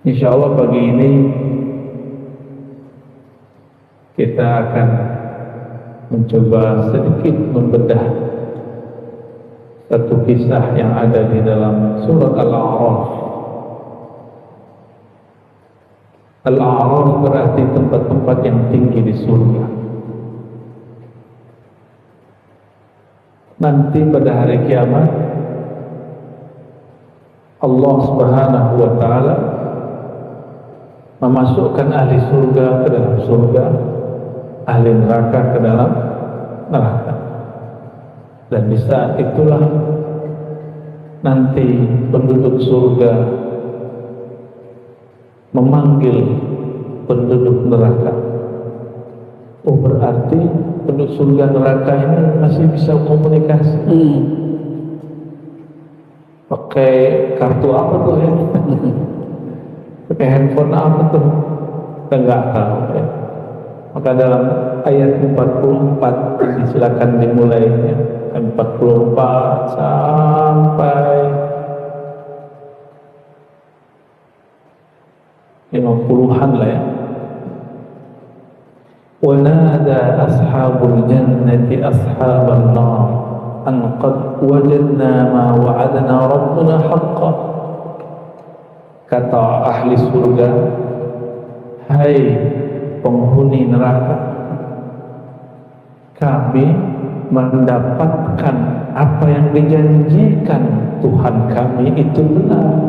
Insya Allah pagi ini kita akan mencoba sedikit membedah satu kisah yang ada di dalam surat Al-A'raf. Al-A'raf berarti tempat-tempat yang tinggi di surga. Nanti pada hari kiamat Allah Subhanahu wa Ta'ala memasukkan ahli surga ke dalam surga, ahli neraka ke dalam neraka. Dan di saat itulah nanti penduduk surga memanggil penduduk neraka. Oh, berarti penduduk surga neraka ini masih bisa komunikasi. Pakai kartu apa tuh ya? Pakai handphone apa tuh? Kita nggak tahu ya. Maka dalam ayat 44 silakan dimulainya 44 sampai 50-an lah ya. وَنَادَى أَصْحَابُ الْجَنَّةِ أَصْحَابَ النَّارِ أَنْ قَدْ وَجَدْنَا مَا وَعَدَنَا رَبُّنَا حَقًّا. Kata ahli surga, hai penghuni neraka, kami mendapatkan apa yang dijanjikan Tuhan kami itu benar.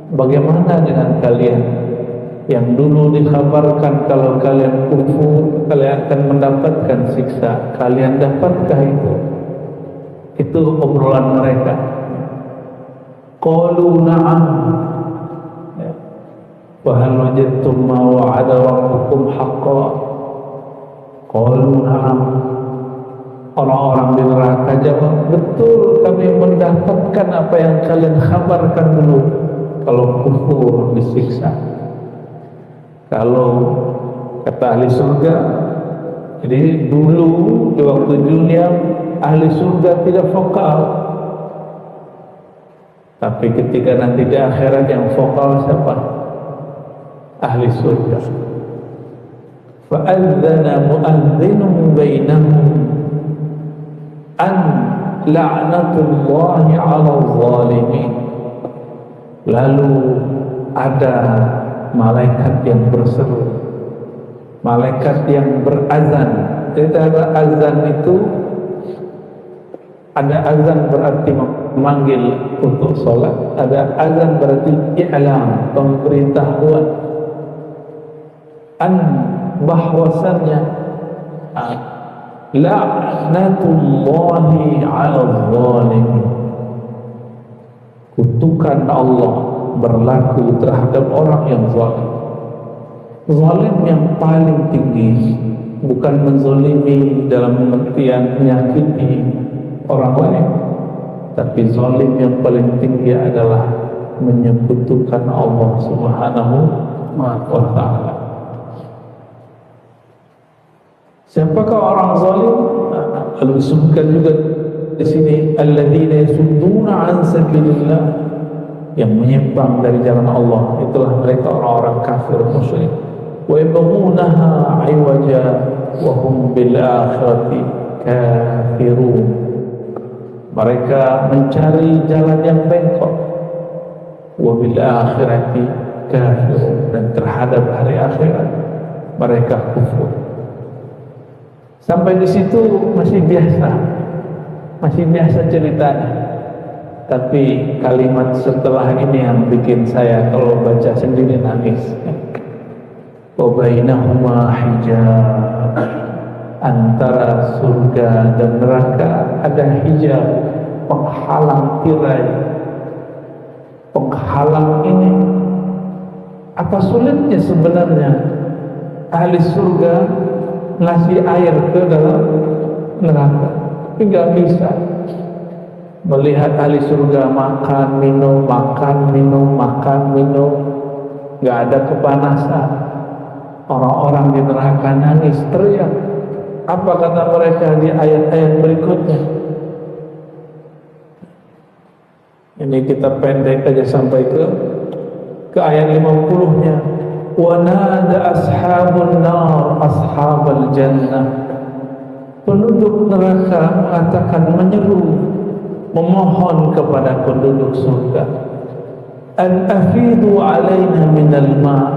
Bagaimana dengan kalian yang dulu dikabarkan kalau kalian kufur kalian akan mendapatkan siksa? Kalian dapatkah itu? Itu obrolan mereka. Qalu na'am wa hal wajadtum ma wa'ada rabbukum haqqan. Qalu na'am. Orang-orang di neraka jawab, betul kami mendapatkan apa yang kalian kabarkan dulu. Kalau kufur disiksa. Kalau kata ahli surga, jadi dulu di waktu dunia ahli surga tidak vokal, tapi ketika nanti di akhirat yang vokal siapa? Ahli surga. Fa'adzana mu'adzinun bainahum an la'natullahi 'alal zalimin. Lalu ada malaikat yang berseru, malaikat yang berazan. Jadi ada azan itu, ada azan berarti memanggil untuk sholat, ada azan berarti i'lam, pemberitahuan, an bahwasannya la'natullahi 'alal zalimin, kutukan Allah berlaku terhadap orang yang zalim. Zalim yang paling tinggi bukan menzalimi dalam pengertian menyakiti orang lain, tapi zalim yang paling tinggi adalah menyekutukan Allah Subhanahu wa Ta'ala. Siapakah orang zalim? Lalu disebutkan juga di sini alladzina yasudduna an sabilillah, yang menyimpang dari jalan Allah. Itulah mereka orang-orang kafir musyrik. Wa yabghunaha 'iwaja wa hum bil akhirati kafirun. Mereka mencari jalan yang bengkok. Wa bil akhirati kafirun, dan terhadap hari akhirat mereka kufur. Sampai di situ masih biasa ceritanya. Tapi kalimat setelah ini yang bikin saya kalau baca sendiri nangis. Wa bainahuma hijab, antara surga dan neraka ada hijab, penghalang tirai. Penghalang ini apa sulitnya sebenarnya ahli surga ngasih air ke dalam neraka? Tapi nggak bisa. Melihat ahli surga makan, minum, makan, minum, makan, minum, nggak ada kepanasan. Orang-orang di neraka nangis, teriak. Apa kata mereka di ayat-ayat berikutnya? Ini kita pendek aja sampai ke ke ayat 50-nya, wa nada ashabun nar ashabal jannah. Penduduk neraka mengatakan, menyeru, memohon kepada penduduk surga, an afidu alaina minal ma',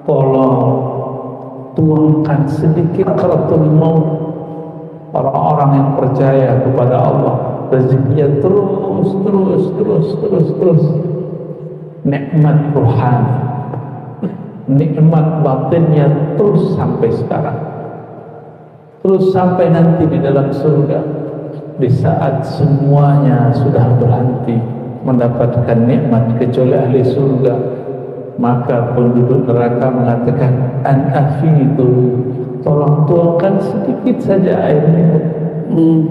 tolong tuangkan sedikit qaratul maut. Orang-orang yang percaya kepada Allah, rezekinya terus, nikmat rohani, nikmat batinnya terus sampai sekarang, terus sampai nanti di dalam surga. Di saat semuanya sudah berhenti mendapatkan nikmat kecuali ahli surga, maka penduduk neraka mengatakan, an afidu, tolong tuangkan sedikit saja air minum.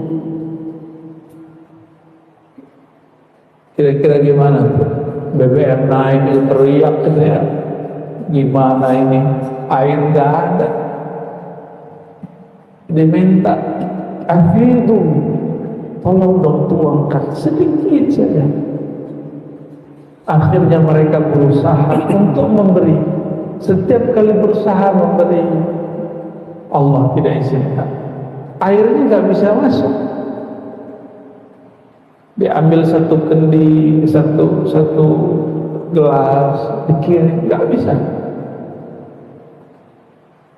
Kira-kira gimana tuh? BBM naik, teriak gitu ya, gimana ini, air nggak ada, diminta afidu, tolong dong tuangkan sedikit saja. Akhirnya mereka berusaha untuk memberi. Setiap kali berusaha memberi, Allah tidak izinkan. Airnya nggak bisa masuk. Diambil satu kendi, satu gelas, dikirim, nggak bisa.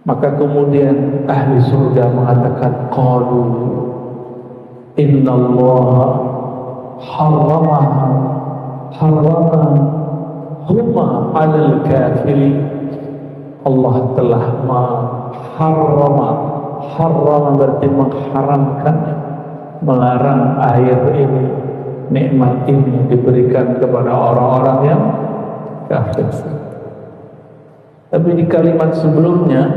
Maka kemudian ahli surga mengatakan, qalu innallaha harrama huma 'alal kafirin. Allah telah harrama berarti mengharamkan, melarang air ini, nikmat ini diberikan kepada orang-orang yang kafir. Tapi di kalimat sebelumnya,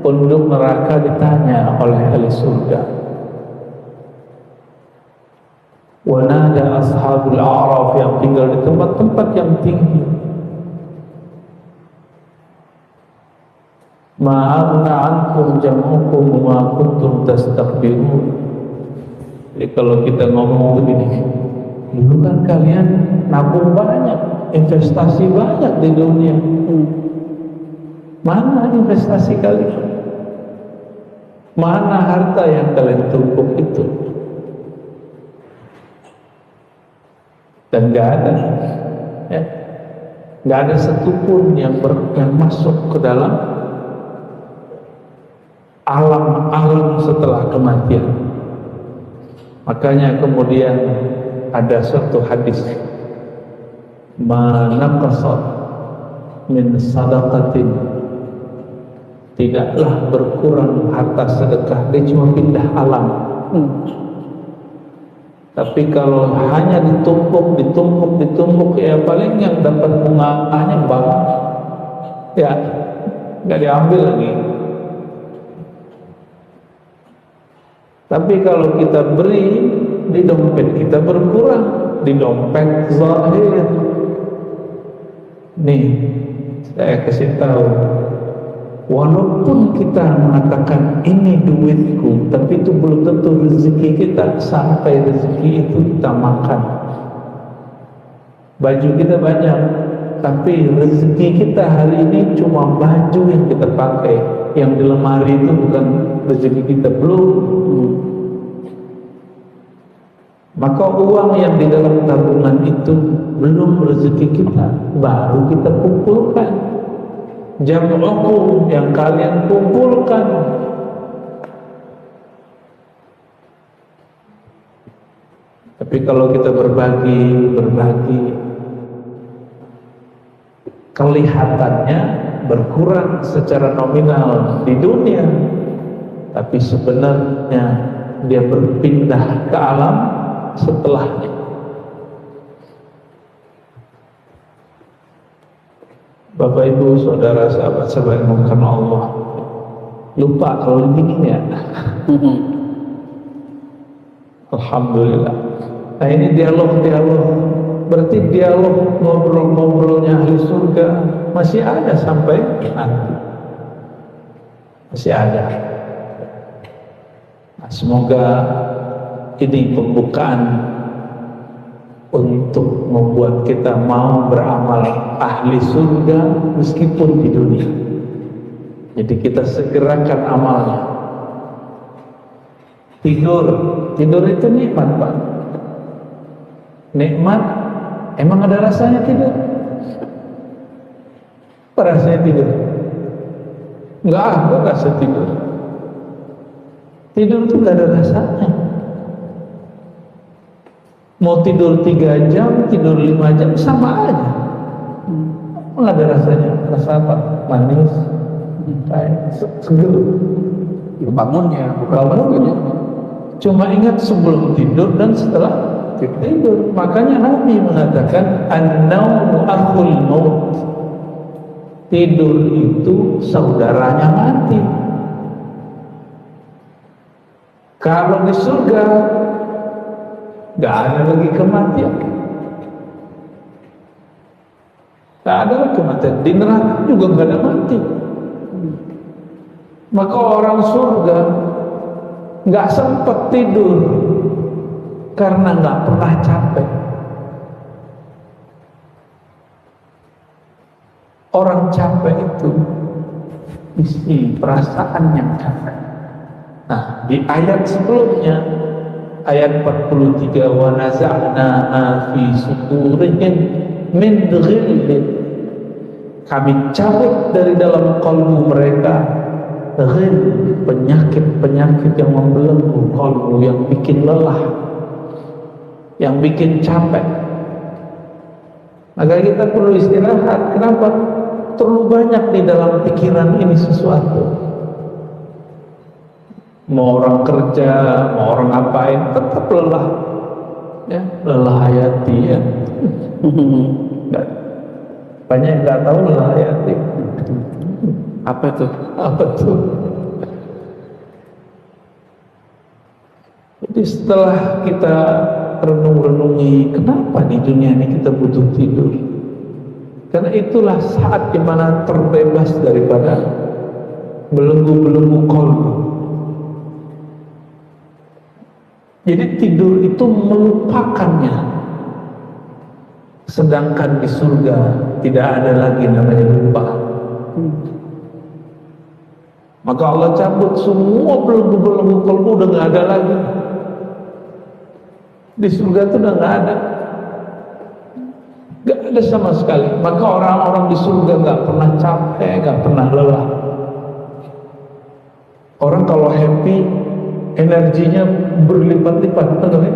penduduk neraka ditanya oleh ahli surga, wa nada ashabul a'raf, yang tinggal di tempat-tempat yang tinggi, ma'agna ankum jam'ukum wa kuntum tastakbirun. Jadi kalau kita ngomong begini, dulu kan kalian nabung banyak, investasi banyak di dunia, mana investasi kalian? Mana harta yang kalian tumpuk itu? Dan nggak ada, ya, nggak ada satupun yang masuk ke dalam alam setelah kematian. Makanya kemudian ada suatu hadis, manaqasat min sadaqatin, tidaklah berkurang harta sedekah, dia cuma pindah alam. Tapi kalau hanya ditumpuk, ya paling yang dapat bunganya banyak, ya nggak diambil lagi. Tapi kalau kita beri, di dompet kita berkurang, di dompet zahir. Nih, saya kasih tahu, walaupun kita mengatakan ini duitku, tapi itu belum tentu rezeki kita. Sampai rezeki itu kita makan. Baju kita banyak, tapi rezeki kita hari ini cuma baju yang kita pakai. Yang di lemari itu bukan rezeki kita, belum. Maka uang yang di dalam tabungan itu belum rezeki kita, baru kita kumpulkan. Jam'ukum, yang kalian kumpulkan. Tapi kalau kita berbagi, kelihatannya berkurang secara nominal di dunia, tapi sebenarnya dia berpindah ke alam setelahnya. Bapak Ibu saudara sahabat-sahabat yang karena Allah, lupa kalau begini ya. Alhamdulillah. Nah ini dialog, berarti dialog ngobrol-ngobrolnya ahli surga masih ada sampai nanti, masih ada. Nah, semoga ini pembukaan untuk membuat kita mau beramal ahli surga meskipun di dunia. Jadi kita segerakan amalnya. Tidur itu nikmat, Pak. Nikmat, emang ada rasanya tidur? Apa rasanya tidur? Enggak ada rasa tidur. Tidur itu enggak ada rasanya. Mau tidur 3 jam, tidur 5 jam sama aja. Enggak ada rasanya. Rasa apa? Manis, kayak seger. Ya, bangunnya, bukan Bangunnya. Cuma ingat sebelum tidur dan setelah tidur. Makanya Nabi mengatakan an-naumu akhul maut. Tidur itu saudaranya mati. Kalau di surga gak ada lagi kematian. Gak ada lagi kematian. Di neraka juga gak ada mati. Maka orang surga gak sempat tidur karena gak pernah capek. Orang capek itu isi perasaan yang capek. Nah, di ayat sebelumnya, ayat 43, wa naza'na fi sudurihim min ghillin, kami cabut dari dalam kalbu mereka ghill, penyakit-penyakit yang membelenggu kalbu, yang bikin lelah, yang bikin capek. Maka kita perlu istirahat. Kenapa? Terlalu banyak di dalam pikiran ini sesuatu. Mau orang kerja, mau orang ngapain, tetap lelah. Ya, lelah hayati ya. Banyak yang nggak tahu lelah hayati. Apa itu? Apa tuh? Jadi setelah kita renung-renungi kenapa di dunia ini kita butuh tidur, karena itulah saat dimana terbebas daripada belenggu-belenggu kalbu. Jadi tidur itu melupakannya, sedangkan di surga tidak ada lagi namanya lupa. Maka Allah cabut semua belenggu-belenggu kalbu, udah nggak ada lagi. Di surga itu udah nggak ada, nggak ada sama sekali. Maka orang-orang di surga nggak pernah capek, nggak pernah lelah. Orang kalau happy, energinya berlipat-lipat, betul ya?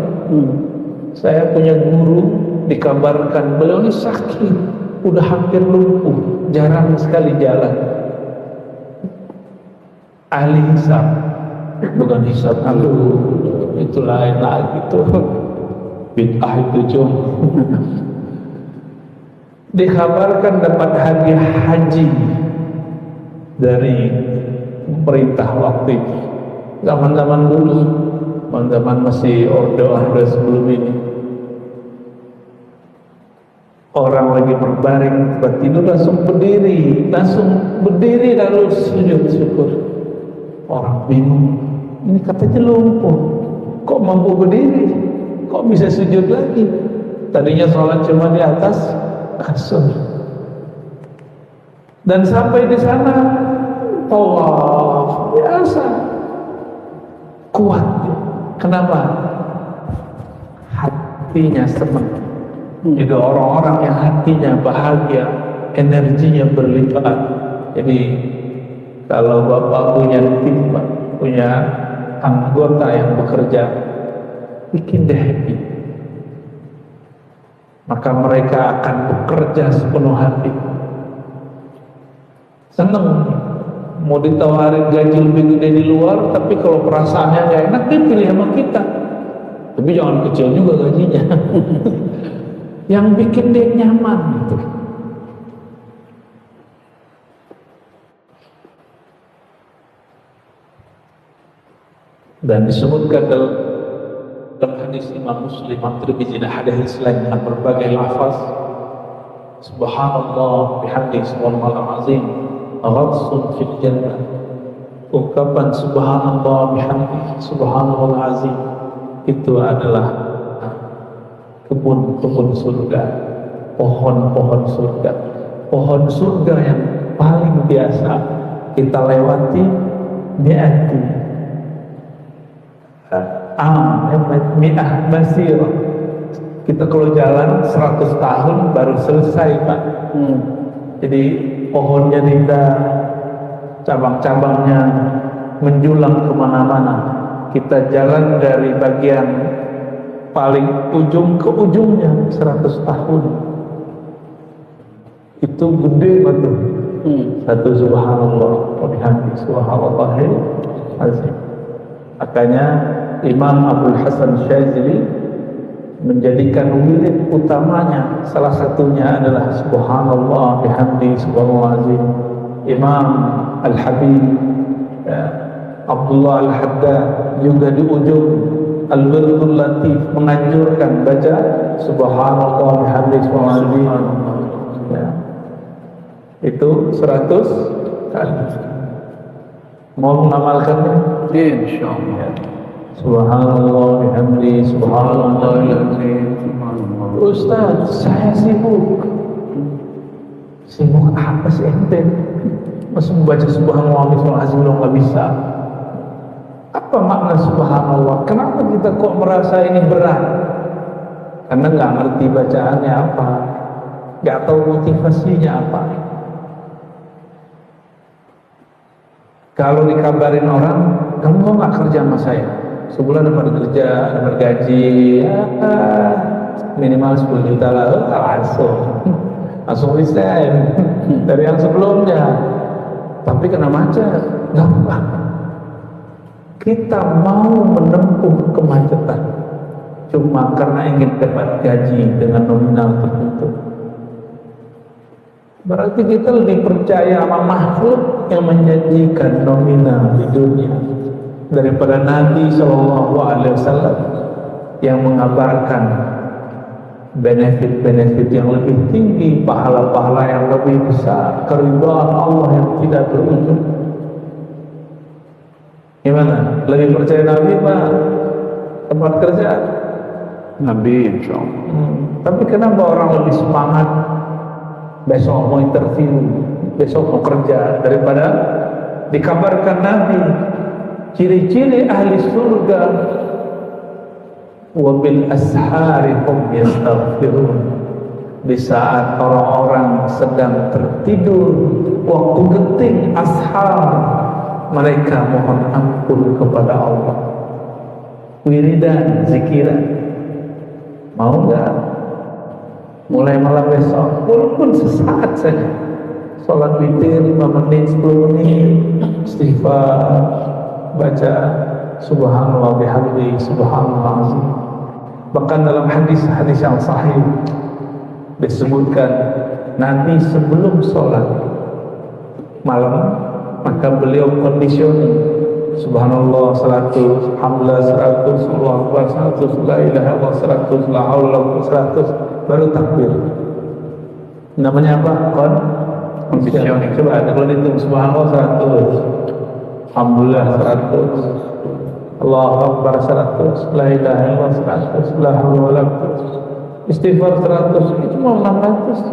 Saya punya guru, dikabarkan beliau ini sakit, udah hampir lumpuh, jarang sekali jalan. Ahli hisab, bukan hisab dulu, itu lain lagi tuh. Bid'ah itu cum. Dikabarkan dapat hadiah haji dari pemerintah waktu itu. Zaman-zaman dulu, zaman masih orde sebelum ini. Orang lagi berbaring, tidur langsung berdiri lalu sujud syukur. Orang bingung, ini katanya lumpuh, kok mampu berdiri? Kok bisa sujud lagi? Tadinya sholat cuma di atas kasur. Dan sampai di sana tawaf biasa, kuat. Kenapa? Hatinya senang. Jadi orang-orang yang hatinya bahagia, energinya berlipat. Jadi kalau Bapak punya tim, punya anggota yang bekerja, bikin dia happy, maka mereka akan bekerja sepenuh hati, seneng. Mau ditawarin gaji lebih gede di luar, tapi kalau perasaannya nggak enak, dia pilih sama kita. Tapi jangan kecil juga gajinya. Yang bikin dia nyaman gitu. Dan disebutkan dalam hadis Imam Muslim, At-Tirmidzi, hadis lain dengan berbagai lafaz, subhanallah bihamdihi subhanallahul azim ghadsun fil jannah. Ungkapan subhanallah bihamdihi subhanallahul azim itu adalah kebun-kebun surga, pohon-pohon surga. Pohon surga yang paling biasa kita lewati mi'ati mi'ah masir. Kita kalau jalan 100 tahun baru selesai, Pak. Jadi pohonnya indah, cabang-cabangnya menjulang kemana-mana. Kita jalan dari bagian paling ujung ke ujungnya 100 tahun. Itu gede betul. Satu subhanallah wa bihamdi subhanallahil azim. Makanya Imam Abdul Hasan Syazili menjadikan wirid utamanya, salah satunya adalah subhanallah bihamdi subhanallah azim. Imam Al-Habib Abdullah Al-Haddad juga di ujung Al-Wirdul Latif menganjurkan baca subhanallah bihamdi subhanallah azim. Ya. Itu 100 kali. Mau mengamalkannya? Insyaallah. Ya. Subhanallah bihamdi subhanallah Subhanallah. Ustaz, saya sibuk. Sibuk apa sih ente? Masih membaca subhanallah bihamdi nggak bisa. Apa makna subhanallah? Kenapa kita kok merasa ini berat? Karena nggak ngerti bacaannya apa, nggak tahu motivasinya apa. Kalau dikabarin orang, kamu mau nggak kerja sama saya? Sebulan dapat kerja, dapat gaji, ya, minimal 10 juta lah, langsung resign dari yang sebelumnya. Tapi kena macet, gampang. Kita mau menempuh kemacetan cuma karena ingin dapat gaji dengan nominal tertentu. Berarti kita lebih percaya sama makhluk yang menjanjikan nominal di dunia daripada Nabi SAW yang mengabarkan benefit-benefit yang lebih tinggi, pahala-pahala yang lebih besar, keridhaan Allah yang tidak berujung. Gimana? Lebih percaya Nabi Pak? Tempat kerja? Nabi insyaallah. Tapi kenapa orang lebih semangat besok mau interview, besok mau kerja daripada dikabarkan Nabi ciri-ciri ahli surga wa bil ashari hum yastaghfirun. Di saat orang-orang sedang tertidur, waktu genting ashar, mereka mohon ampun kepada Allah. Wiridan, zikiran. Mau enggak? Mulai malam besok, walaupun sesaat saja, sholat witir 5 menit, 10 menit, istighfar, baca subhanallah bihamdi subhanallah azim. Bahkan dalam hadis-hadis yang sahih disebutkan Nabi sebelum sholat malam maka beliau conditioning subhanallah 100, alhamdulillah 100, Allahu akbar 100, la ilaha illallah 100, la haula wala quwwata 100, baru takbir. Namanya apa? Conditioning. Coba kalau dihitung subhanallah 100, alhamdulillah 100, Allahu akbar 100, la ilaha illallah 100, la haula wala quwwata, istighfar 100, itu cuma 600.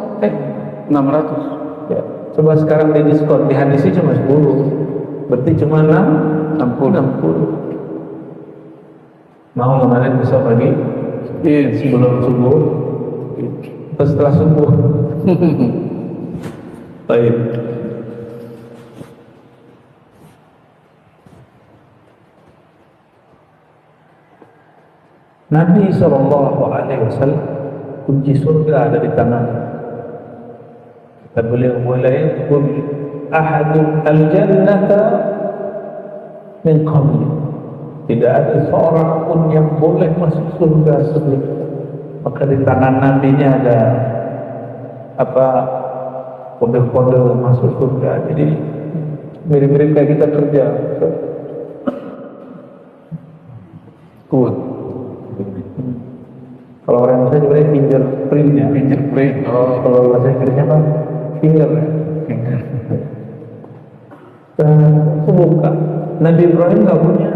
600. Ya. Coba sekarang di diskon, di hadisnya cuma 10, berarti cuma 60. Mau kemarin besok pagi? Iya, sebelum subuh atau setelah subuh? Baik. Nabi SAW kunci surga ada di tangannya. Kata beliau, "Wala yadkhul ahadun al-jannata min qabli." Tidak ada seorang pun yang boleh masuk surga sebelum. Maka di tangan Nabi-nya ada apa? Kode-kode masuk surga. Jadi mirip-mirip kayak kita kerja. Kuat. Kalau orang Indonesia sebenarnya fingerprintnya. Fingerprint. Oh, Kalau bahasa Inggrisnya apa? Finger. Itu buka. Nabi Ibrahim nggak punya.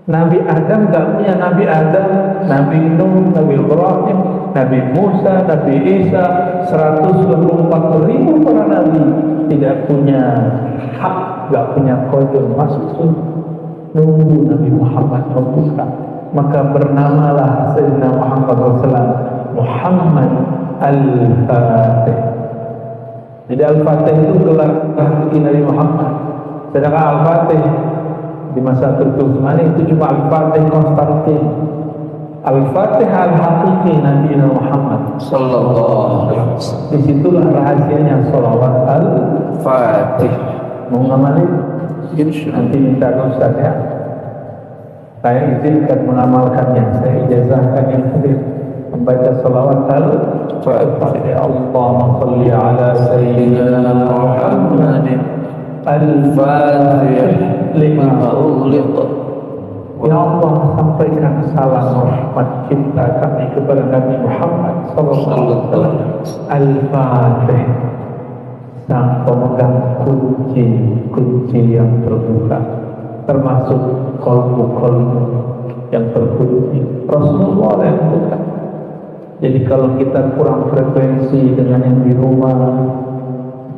Nabi Adam gak punya Nabi Adam, Nabi Nuh, Nabi Ibrahim, Nabi Musa, Nabi Isa, 124.000 para nabi tidak punya hak, gak punya kode masuk surga. Nunggu Nabi Muhammad membuka, maka bernamalah Sayyidina Muhammad SAW Muhammad Al-Fatih. Jadi Al-Fatih itu gelar hakiki Nabi Muhammad. Sedangkan Al-Fatih di masa Turki Utsmani itu cuma Al-Fatih Konstantin. Al-Fatih Al-Hakiki Nabi Muhammad Sallallahu alaihi wasallam. Disitulah rahasianya sholawat Al-Fatih. Mau ngamalin? Insya Nanti minta ke Ustaz ya. Saya izinkan mengamalkannya. Saya ijazahkan yang hadir membaca sholawat Al-Fatih. Allahumma salli ala Sayyidina Muhammadin Al-Fatih lima ughliq. Ya Allah, sampaikan salam rahmat cinta kami kepada Nabi Muhammad sallallahu alaihi wasallam Al-Fatih, sang pemegang kunci yang terbuka, termasuk kolbu yang terkunci, Rasulullah yang buka. Jadi kalau kita kurang frekuensi dengan yang di rumah,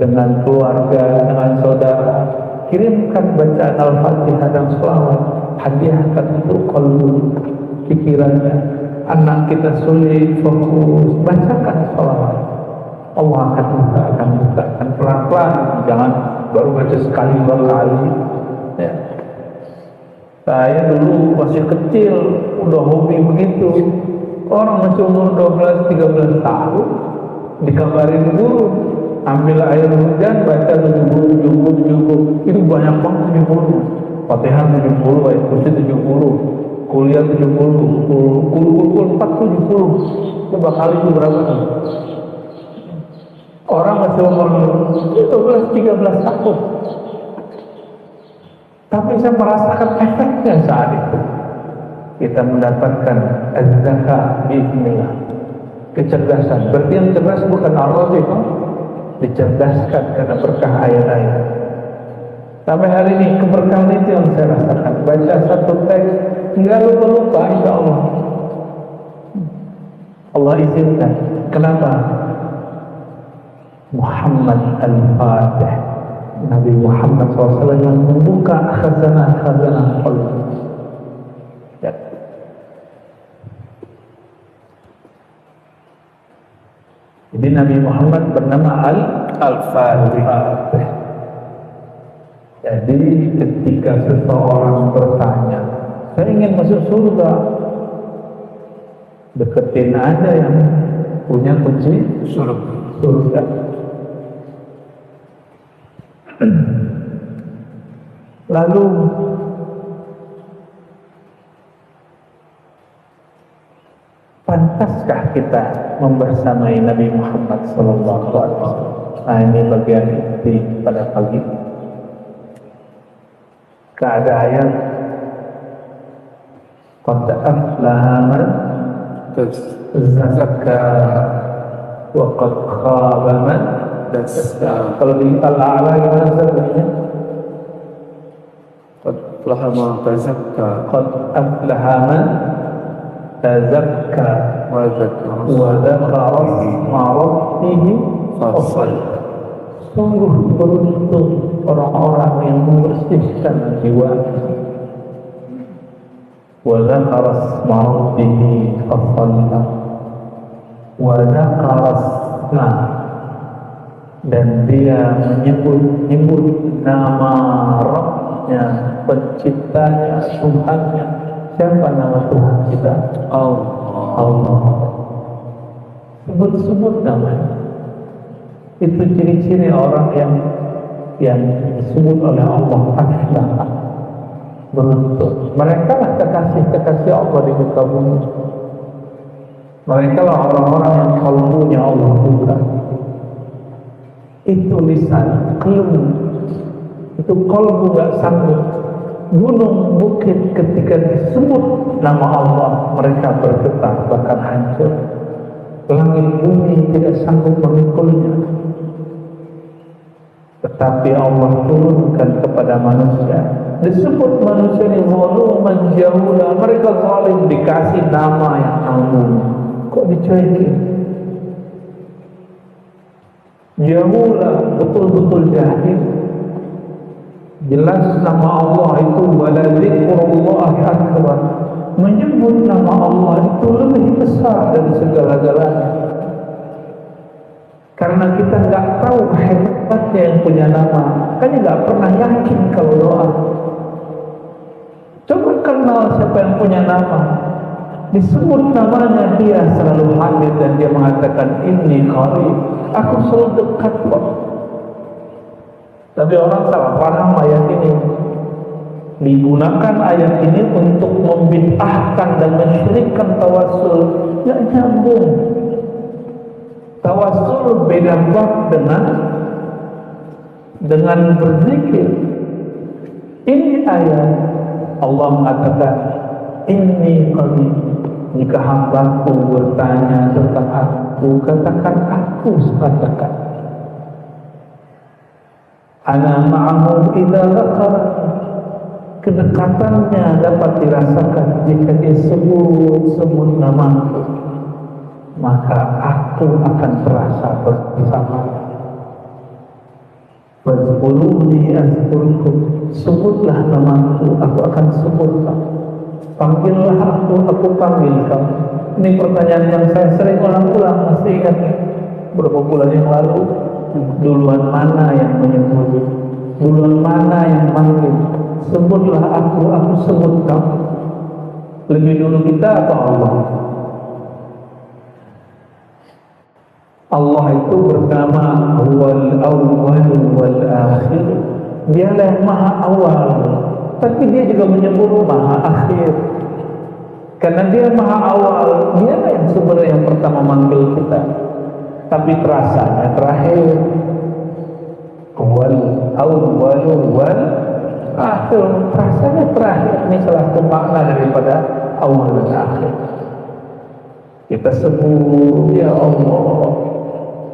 dengan keluarga, dengan saudara, kirimkan bacaan Al-Fatihah dan sholawat, hadiahkan untuk kolbu pikirannya. Anak kita sulit fokus, bacakan sholawat, Allah akan bukakan pelan-pelan, jangan baru baca sekali dua kali ya. Saya dulu masih kecil udah hobi begitu. Orang masih umur 12-13 tahun dikabarin guru, ambil air hujan, baca 70, itu banyak banget 70. Fatihah 70, ayat kursi 70, kuliah 70, kul 4 70. Coba kali itu berapa nih? Orang masih umur 12-13 tahun, tapi saya merasakan efeknya saat itu. Kita mendapatkan az-zakah biiznillah, kecerdasan. Berarti yang cerdas bukan Allah itu, dicerdaskan karena berkah ayat-ayat. Sampai hari ini keberkahan itu yang saya rasakan. Baca satu teks nggak lupa insya Allah. Allah izinkan. Kenapa? Muhammad Al-Fatih, Nabi Muhammad SAW yang membuka khazanah qalb. Ya. Jadi Nabi Muhammad bernama Al-Fatih. Jadi ketika seseorang bertanya, saya ingin masuk surga, deketin aja yang punya kunci surga. Lalu pantaskah kita membersamai Nabi Muhammad SAW? Nah, ini bagian inti pada pagi ini. Ada ayat qad aflaha man zakka wa qad khaba man dassaha. Kalau di Al-A'la gimana sebenarnya? Qad aflaha man tazakka wa dzakara isma rabbih fasalla. Sungguh beruntung orang-orang yang membersihkan jiwa. Wa dzakara isma rabbih fasalla. Wa dzakara isma, dan dia menyebut nama Rabbnya, penciptanya, Tuhannya. Siapa nama Tuhan kita? Allah. Sebut-sebut namanya. Itu ciri-ciri orang yang disebut oleh Allah aflah, beruntung. Mereka lah kekasih Allah di muka bumi. Mereka lah orang-orang yang kalbunya Allah buka. Itu lisan, qalbu. Itu kalbu gak sanggup. Gunung, bukit ketika disebut nama Allah, mereka bergetar bahkan hancur. Langit bumi tidak sanggup memikulnya. Tetapi Allah turunkan kepada manusia Disebut manusia ini zaluman jahula, mereka zalim, dikasih nama yang agung. Kok dicuekin? Jahula, betul-betul jahil. Jelas nama Allah itu wala dzikrullahi akbar. Menyebut nama Allah itu lebih besar dari segala-galanya. Karena kita nggak tahu hebatnya yang punya nama, kan nggak pernah yakin kalau doa. Coba kenal siapa yang punya nama, disebut namanya, dia selalu hadir dan dia mengatakan inni qarib, aku selalu dekat kok. Tapi orang salah paham ayat ini. Digunakan ayat ini untuk membid'ahkan dan mensyirikkan tawassul. Nggak nyambung. Tawassul beda bab dengan berzikir. Ini ayat Allah mengatakan inni qarib, jika hambaku bertanya tentang aku, katakan aku katakan. Ana ma'ahu idza dzakara, kedekatannya dapat dirasakan jika dia sebut namaku, maka aku akan terasa bersama. Wazkuruni azkurkum, sebutlah namaku, aku akan sebut kamu. Panggillah aku panggil kamu. Ini pertanyaan yang saya sering ulang-ulang, masih ingat berapa bulan yang lalu? Duluan mana yang menyebut? Duluan mana yang manggil? Sebutlah aku sebut kamu. Lebih dulu kita atau Allah? Allah itu bernama Awal Awal wal Akhir. Dialah yang maha awal, tapi dia juga menyebut maha akhir. Karena dia maha awal, dia yang sebenarnya yang pertama manggil kita, tapi terasanya terakhir. Awal Awal wal Akhir, terasanya terakhir. Ini salah satu makna daripada awal dan akhir. Kita sebut ya Allah.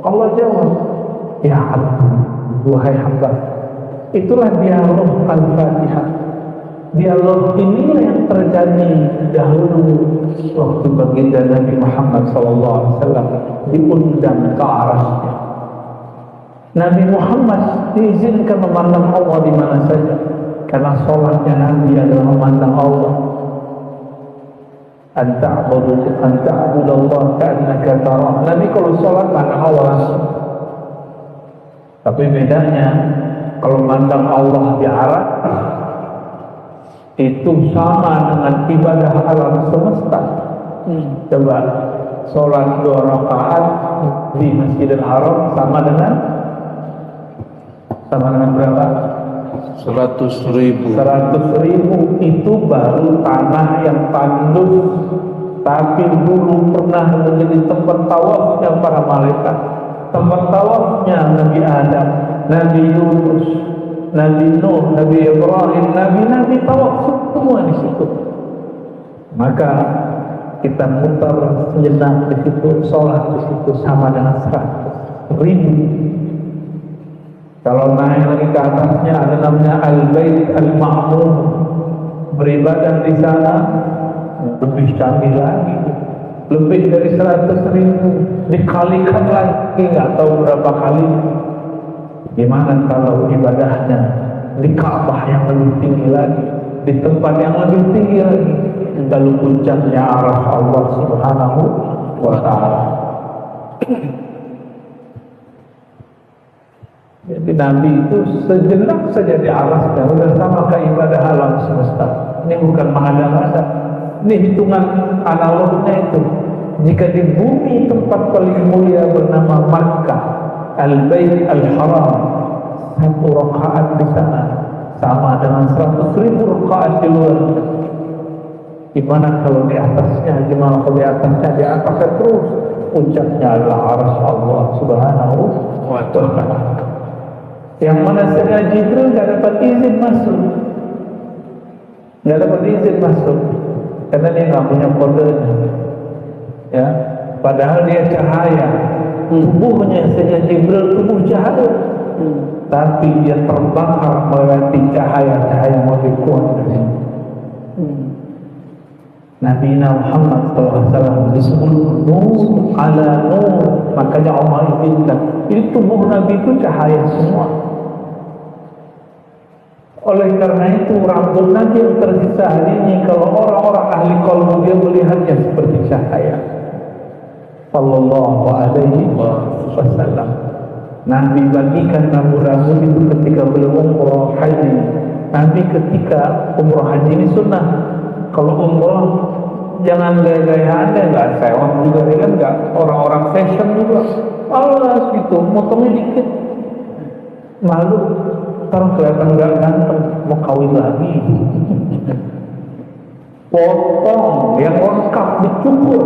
Allah jawab, ya abdi, wahai hamba. Itulah dialog Al-Fatihah. Dialog ini yang terjadi dahulu waktu baginda Nabi Muhammad SAW diundang ke arasnya. Nabi Muhammad diizinkan memandang Allah di mana saja, karena sholatnya Nabi adalah memandang Allah. Anta'budallah ka'annaka tarah. Nabi kalau sholat mandang Allah langsung. Tapi bedanya kalau mandang Allah di arah itu sama dengan ibadah alam semesta. Coba sholat 2 rakaat di Masjidil Haram sama dengan berapa? 100.000. 100.000 itu baru tanah yang tandus, tapi dulu pernah menjadi tempat tawafnya para malaikat, tempat tawafnya Nabi Adam, Nabi Yunus, Nabi Nuh, Nabi Ibrahim, Nabi tawaf semua di situ. Maka kita mutar sejenak di situ, sholat di situ sama dengan 100.000. Kalau naik lagi ke atasnya ada namanya Al-Bait Al-Ma'mur, beribadah di sana lebih canggih lagi, lebih dari 100.000, dikalikan lagi nggak tahu berapa kali. Gimana kalau ibadahnya di Ka'bah yang lebih tinggi lagi, di tempat yang lebih tinggi lagi, lalu puncaknya arah Allah Subhanahu wa Ta'ala. Jadi Nabi itu sejenak saja di arasnya sudah sama kayak ibadah alam semesta. Ini bukan mengada-ngada. Ini hitungan analognya itu. Jika di bumi tempat paling mulia bernama Makkah, Al-Bait Al-Haram, 1 rakaat di sana sama dengan 100.000 rakaat di luar. Gimana kalau di atasnya? Gimana kalau di atasnya? Di atasnya terus puncaknya adalah aras Allah Subhanahu wa Ta'ala. Yang mana Sayyidina Jibril nggak dapat izin masuk, karena dia nggak punya kodenya, ya. Padahal dia cahaya, tubuhnya Sayyidina Jibril tubuh cahaya, tapi dia terbakar melewati cahaya-cahaya yang lebih kuat dari itu. Nabi Muhammad SAW disebut nur ala nur, makanya Allah izinkan. Jadi tubuh Nabi itu cahaya semua. Oleh karena itu rambut Nabi yang tersisa hari ini, kalau orang-orang ahli qalbu dia melihatnya seperti cahaya. Sallallahu alaihi wasallam. Nabi bagikan rambut-rambut itu ketika beliau umrah haji. Nabi ketika umrah haji ini sunnah. Kalau umrah jangan gaya-gayaan deh, nggak sewot juga kan, nggak orang-orang fashion juga. Malas gitu, motongnya dikit. Malu, sekarang kelihatan nggak ganteng, mau kawin lagi. Potong yang lengkap, dicukur.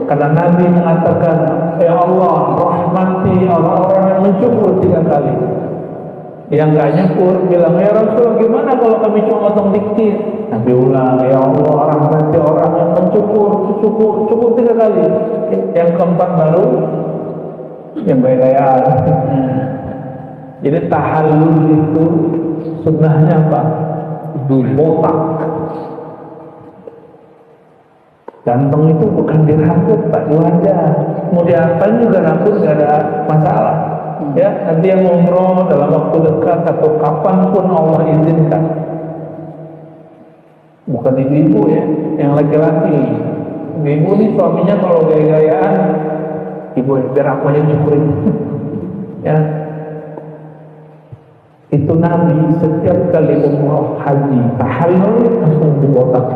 Karena Nabi mengatakan, ya Allah, rahmati orang-orang yang mencukur 3 kali. Yang nggak nyukur bilang, ya Rasul, gimana kalau kami cuma potong dikit? Nabi ulang, ya Allah, rahmati orang yang cukur 3 kali. Yang keempat baru yang gaya-gayaan. Jadi tahallul itu sunnahnya apa? Botak. Ganteng itu bukan di rambut, Pak, di wajah. Mau diapain juga rambut gak ada masalah. Ya, nanti yang umroh dalam waktu dekat atau kapanpun Allah izinkan. Bukan ibu-ibu ya, yang laki-laki. Ibu ini suaminya kalau gaya-gayaan, ibu biar aku aja cukurin. Ya, itu Nabi setiap kali umroh haji tahallul langsung dibotak,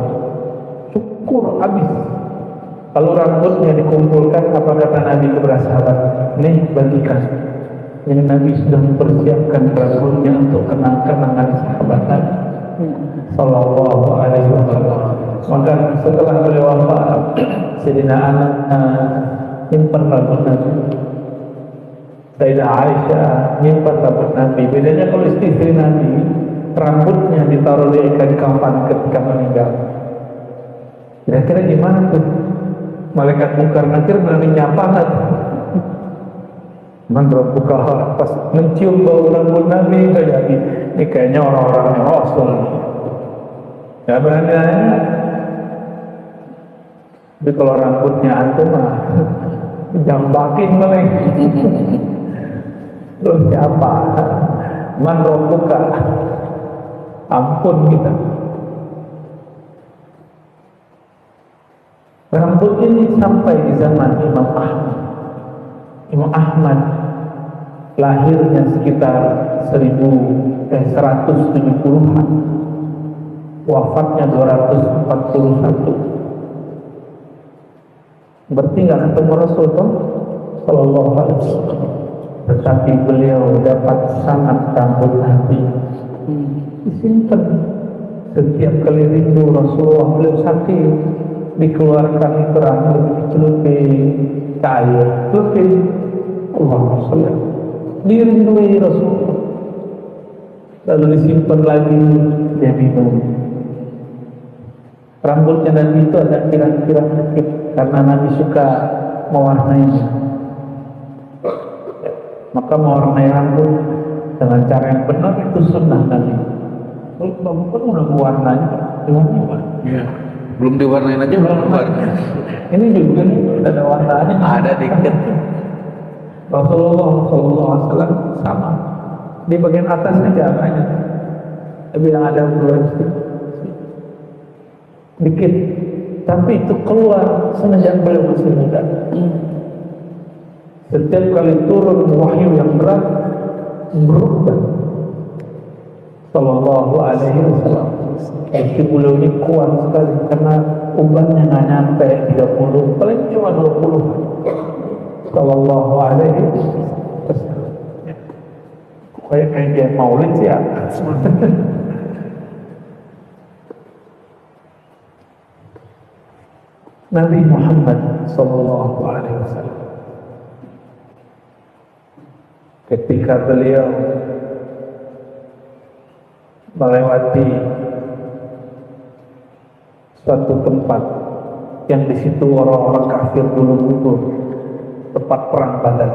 cukur habis. Kalau rambutnya dikumpulkan, apa kata Nabi kepada sahabat? Nih bagikan. Ini Nabi sudah mempersiapkan rambutnya untuk kenang-kenangan sahabat Nabi Sallallahu alaihi wasallam. Maka setelah beliau wafat, Sayyidina Anas nyimpan rambut Nabi, Sayyidah Aisyah nyimpan rambut Nabi. Bedanya kalau istri Nabi, rambutnya ditaruh di ikan kafan ketika meninggal. Kira-kira gimana tuh? Malaikat Munkar Nakir berani nyapa nggak? Buka pas mencium bau rambut Nabi, nggak jadi. Ini kayaknya orang-orang yang Rasul. Nggak berani nanya. Tapi kalau rambutnya antum mah jambakin malah. Terus siapa? Buka. Ampun kita. Rambut ini sampai di zaman Imam Ahmad. Imam Ahmad lahirnya sekitar 170-an, wafatnya 241. Berarti nggak ketemu Rasul Sallallahu alaihi wasallam, tetapi beliau dapat sangat rambut Nabi disimpan. Setiap kali rindu Rasulullah, beliau sakit, dikeluarkan itu rambut, dicelupin air, celupin, Allahumma sholli, dirindui Rasulullah, lalu disimpan lagi, dia minum. Rambutnya Nabi itu ada pirang-pirang sedikit karena Nabi suka mewarnainya. Maka mewarnai rambut dengan cara yang benar itu sunnah Nabi. Kalau kan udah mewarnainya, Iya. Belum diwarnain aja belum warna. ini juga nih ada warnanya. Ada dikit. Rasulullah SAW sama. Di bagian atas aja banyak. Tapi yang ada bulan dikit. Tapi itu keluar semenjak beliau masih muda. Setiap kali turun wahyu yang berat berubah. Sallallahu alaihi wasallam. Jadi beliau ini kuat sekali karena ubannya nggak nyampe 30, paling cuma 20. Sallallahu alaihi wasallam. Kayak dia maulid ya. Nabi Muhammad Sallallahu alaihi wasallam ketika beliau melewati suatu tempat yang di situ orang-orang kafir dulu gugur, tempat perang Badar.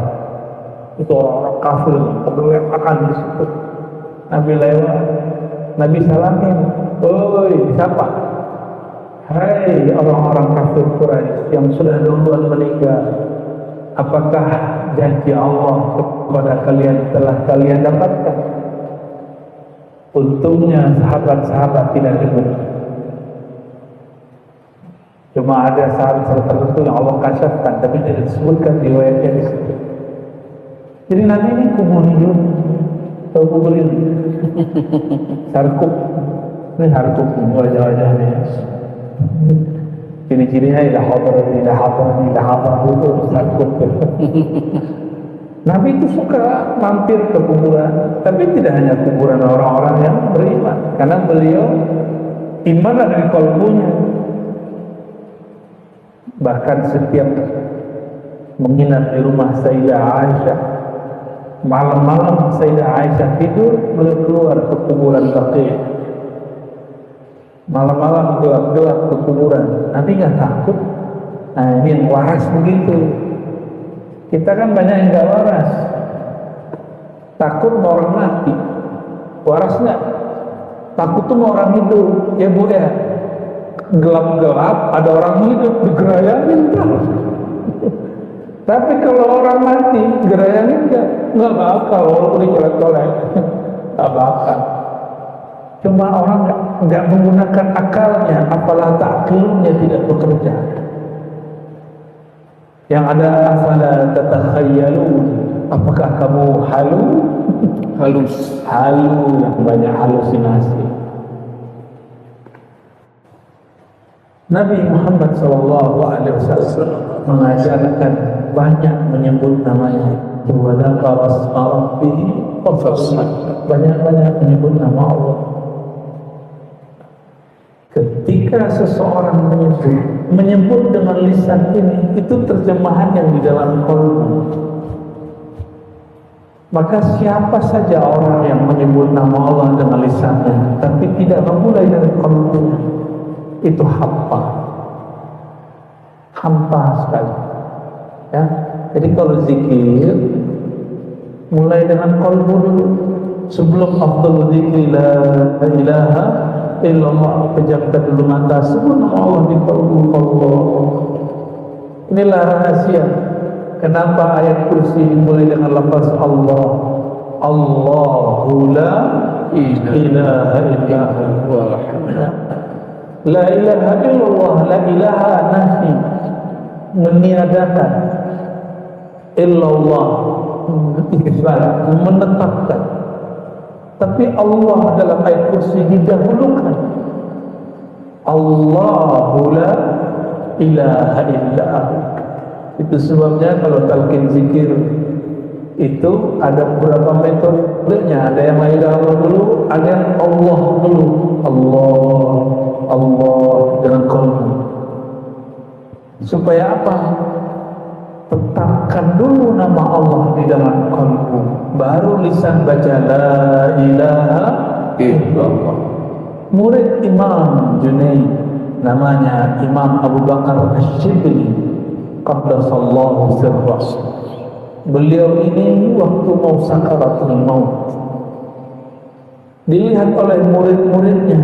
Itu orang-orang kafir berlepakan di situ. Nabi lewat, Nabi salamin, "Oi, siapa?" "Hai orang-orang kafir Quraisy yang sudah duluan meninggal, apakah janji Allah kepada kalian telah kalian dapatkan?" Untungnya sahabat-sahabat tidak ikut. Cuma ada sahabat-sahabat tertentu yang Allah kasyafkan, tapi tidak disebutkan di riwayatnya di situ. Jadi Nabi ini kubur hidup, tahu kubur ini? Sarkup, ini sarkup wajah-wajahnya. Ciri-cirinya tidak hafal itu sarkup. Nabi itu suka mampir ke kuburan, tapi tidak hanya kuburan orang-orang yang beriman, karena beliau iman ada di kalbunya. Bahkan setiap menginap di rumah Sayyidah Aisyah, malam-malam Sayyidah Aisyah tidur, beliau keluar ke kuburan Baqi'. Malam-malam gelap-gelap ke kuburan. Nabi nggak takut. Nah, ini yang waras begitu. Kita kan banyak yang nggak waras. Takut mau orang mati. Waras nggak? Takut tuh mau orang hidup. Ya Bu ya. Gelap-gelap ada orang hidup digerayanin terus. Tapi kalau orang mati gerayanin nggak bakal, walaupun dicolek-colek nggak bakal. Cuma orang nggak menggunakan akalnya, apalah ta'qilnya tidak bekerja. Yang ada afala tatakhayalun, apakah kamu halus yang banyak halusinasi. Nabi Muhammad SAW mengajarkan banyak menyebut namanya. Banyak-banyak menyebut nama Allah. Ketika seseorang menyebut dengan lisan ini, itu terjemahan yang di dalam qalbu. Maka siapa saja orang yang menyebut nama Allah dengan lisannya, tapi tidak memulai dari qalbunya, itu hampa sekali. Ya, jadi kalau zikir mulai dengan qalbu dulu. Sebelum afdal zikri la ilaha illallah, pejamkan dulu mata, sebut nama Allah di qalbu Allah. Inilah rahasia kenapa ayat kursi dimulai dengan lafaz Allah. Allahu la ilaha illallah. La ilaha illallah, la ilaha nafi, meniadakan, illallah isbat, menetapkan. Tapi Allah dalam ayat kursi didahulukan. Allahu la ilaha illallah. Itu sebabnya kalau talqin zikir itu ada beberapa metodenya. Ada yang la ilaha illallah dulu, ada yang Allah dulu. Allah dengan qalbu. Supaya apa? Tetapkan dulu nama Allah di dalam qalbu, baru lisan baca la ilaha illallah. Murid Imam Junaid namanya Imam Abu Bakar Asy-Syibli qaddasallahu sirrah. Beliau ini waktu mau sakaratul maut dilihat oleh murid-muridnya,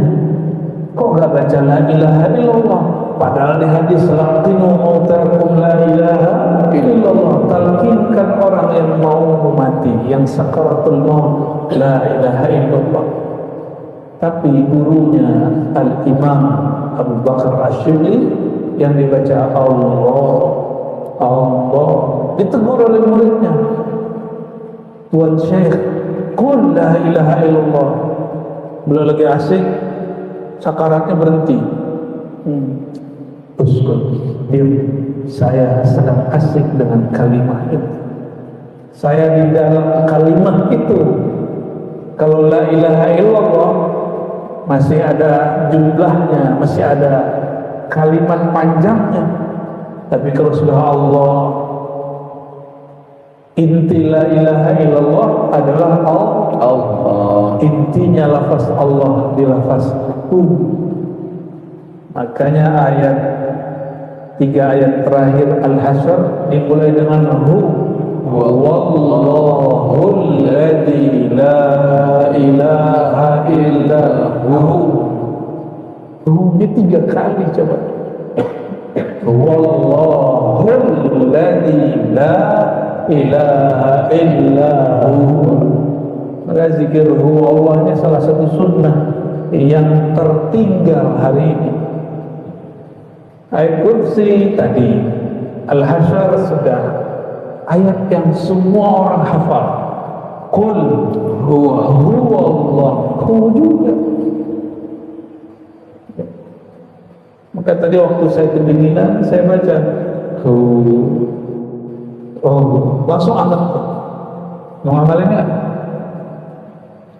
kok gak baca la ilaha illallah? Padahal di hadis laqinu mautakum la ilaha illallah, talqinkan orang yang mau mati, yang sakaratul maut, la ilaha illallah. Tapi gurunya Al-Imam Abu Bakar Asy-Syibli yang dibaca Allah, ditegur oleh muridnya, Tuan Syekh, qul la ilaha illallah. Beliau lagi asik, sakaratnya berhenti. Uskut, diam. Saya sedang asik dengan kalimat itu. Saya di dalam kalimat itu. Kalau la ilaha illallah masih ada jumlahnya, masih ada kalimat panjangnya. Tapi kalau sudah Allah, inti la ilaha illallah adalah Allah. Intinya lafaz Allah di lafaz Makanya tiga ayat terakhir Al-Hasyr dimulai dengan Wallahul ladzi la ilaha illa hu. Ini 3 kali coba. Wallahul ladzi la ilaha illa hu. Maka zikir hu Allahnya salah satu sunnah yang tertinggal hari ini. Ayat kursi tadi, Al-Hasyr sudah, ayat yang semua orang hafal. Qul huwa Allah, hu juga. Maka tadi waktu saya kedinginan, saya baca hu. Oh, langsung anget. Mau ngamalin nggak?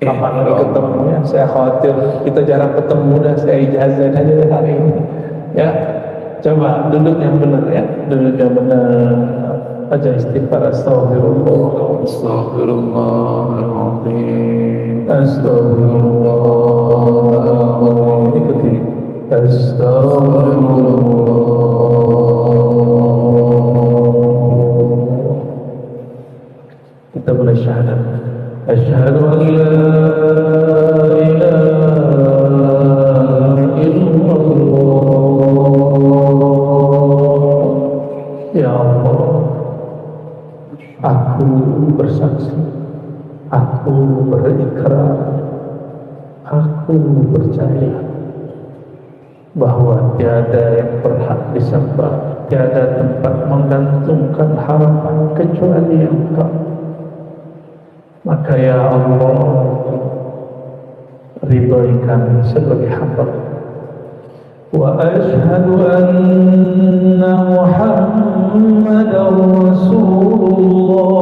Kapan lagi ketemunya? Saya khawatir kita jarang ketemu, dan saya ijazahin aja deh hari ini. Ya, coba duduk yang benar ya, duduk yang benar. Aja istighfar, astagfirullah, astagfirullahaladzim, astagfirullah. Ikuti, astagfirullah. Kita boleh syahadat. Asyhadu an la ilaha illallah. Ya Allah, aku bersaksi, aku berikrar, aku percaya bahwa tiada yang berhak disembah, tiada tempat menggantungkan harapan kecuali Engkau. Maka ya Allah, ridhoi kami sebagai hamba. Wa ashhadu anna Muhammadar Rasulullah.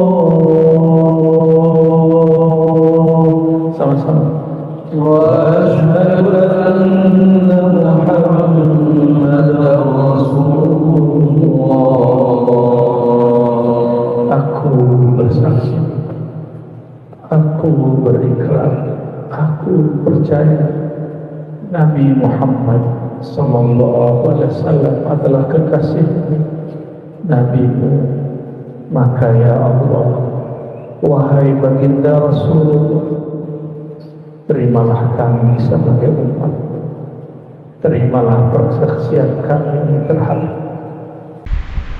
Sama-sama. Wa ashhadu anna Muhammadar Rasulullah. Aku bersaksi, aku berikrar, aku percaya Nabi Muhammad sallallahu alaihi wasallam adalah kekasihmu, Nabi-Mu. Maka ya Allah, wahai baginda Rasulullah, terimalah kami sebagai umat, terimalah persaksian kami terhadap.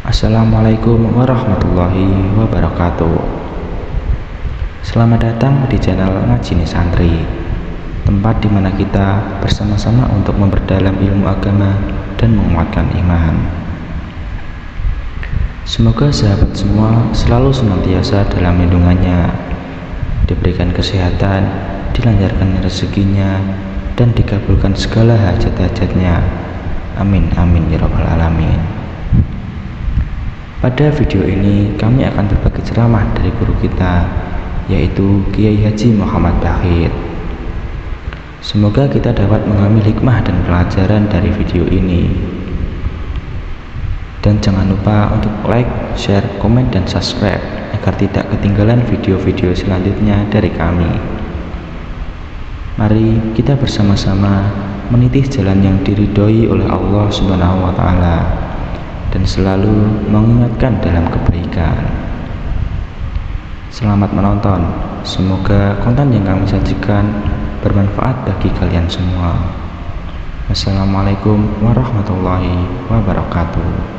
Assalamualaikum warahmatullahi wabarakatuh. Selamat datang di channel Ngaji Santri, tempat di mana kita bersama-sama untuk memperdalam ilmu agama dan menguatkan iman. Semoga sahabat semua selalu senantiasa dalam lindungannya, diberikan kesehatan, dilancarkan rezekinya, dan dikabulkan segala hajat-hajatnya. Amin amin ya rabbal alamin. Pada video ini kami akan berbagi ceramah dari guru kita, yaitu Kiai Haji Muhammad Bakhit. Semoga kita dapat mengambil hikmah dan pelajaran dari video ini. Dan jangan lupa untuk like, share, komen, dan subscribe agar tidak ketinggalan video-video selanjutnya dari kami. Mari kita bersama-sama meniti jalan yang diridhoi oleh Allah Subhanahu wa Ta'ala dan selalu mengingatkan dalam kebaikan. Selamat menonton, semoga konten yang kami sajikan bermanfaat bagi kalian semua. Wassalamualaikum warahmatullahi wabarakatuh.